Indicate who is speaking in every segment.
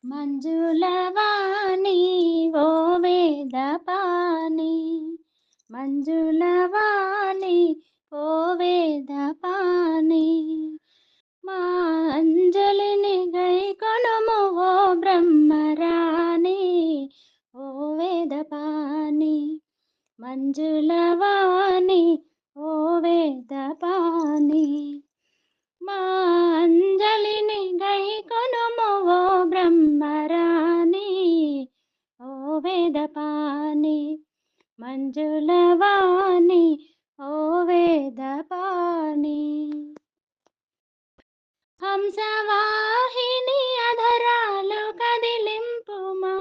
Speaker 1: మంజులవాణి ఓ వేదపాని, మంజులవాణి ఓ వేదపాని, మా అంజలిని గైకొనుము ఓ బ్రహ్మరాణి, ఓ వేదపాని, మంజులవాణి ఓ వేదపాని, మా అంజలిని గైకొనుము ఓ బ్రహ్మరాణి, ఓ వేదపాని, మంజులవాణి ఓ వేదపాని. హంసవాహిని అధరాలు కదిలింపుమా,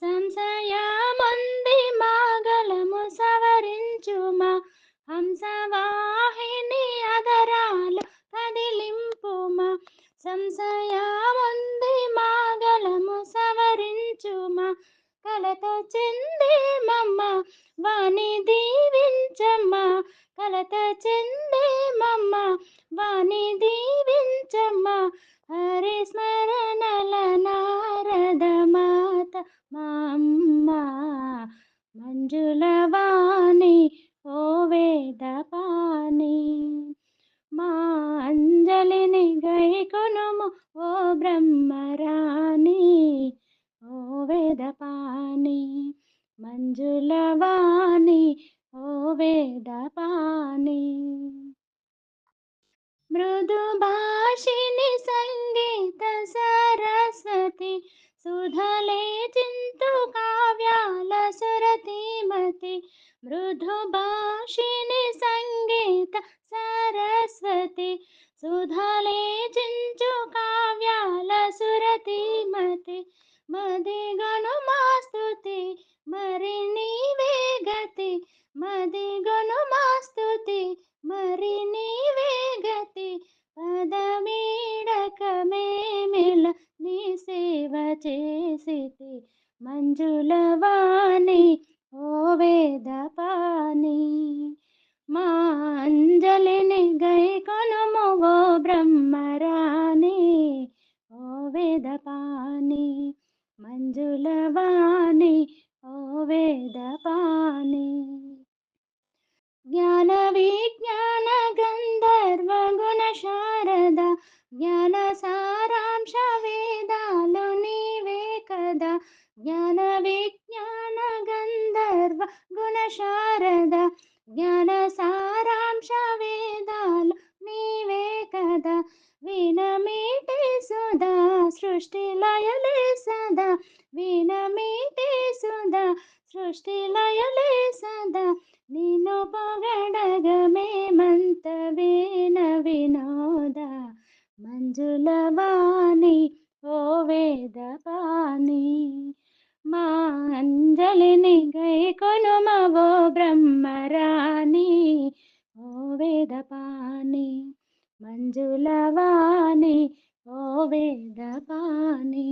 Speaker 1: సంశయముంది మాగలము సవరించుమా, హంసవాహిని అధరాలు కదిలింపుమా, సంశయముంది మాగలము సవరించుమా, కలత చెంది మమ్మ వాణి దీవించమ్మా, కలత చెంది మమ్మ వాణి దీవించమ్మా, హరి స్మరణల నారద మాత మా అమ్మ, మంజులవాణి ఓ వేదపాని, మా అంజలిని గైకొనుము ఓ బ్రహ్మరాణి, ఓ వేదపాని, మంజులవాణి ఓ వేదపాని. మృదు భాషిని సంగీత సరస్వతి, సుధలే చింతు కావ్యాల సురతిమతి, మృదు భాషిని సంగీత సరస్వతి, సుధలే చించు కావ్యాల సురతిమతి, మదిగను మాస్తుతి మరి నీవే గతి, మదిగను మాస్తుతి మరి నీవే గతి, పదమీడక మేమిల నీ సేవ చేసితి, మంజులవాణి ఓ వేదపాని, మా అంజలిని గైకొనుము ఓ బ్రహ్మరాణి, ఓ వేదపాని, మంజులవాణి ఓ వేదపాని. జ్ఞాన విజ్ఞాన గంధర్వ గుణ శారద, జ్ఞాన సారాంశ వేదాలు నీవే కదా, జ్ఞాన విజ్ఞాన గంధర్వ గుణ శారద, జ్ఞాన సారాంశ వేదాలు నీవే కదా, వినమీటే సుధా సృష్టి లయలే సదా, వినమీటే సుధా సృష్టి లయలే సదా, నిన్ను పొగడగ మేమంత వీణ వినోద, మంజులవాణి ఓ వేదపాని, మా అంజలిని గైకొనుము ఓ బ్రహ్మరాణి, ఓ వేదపాని, మంజులవాణి ఓ వేదపాని.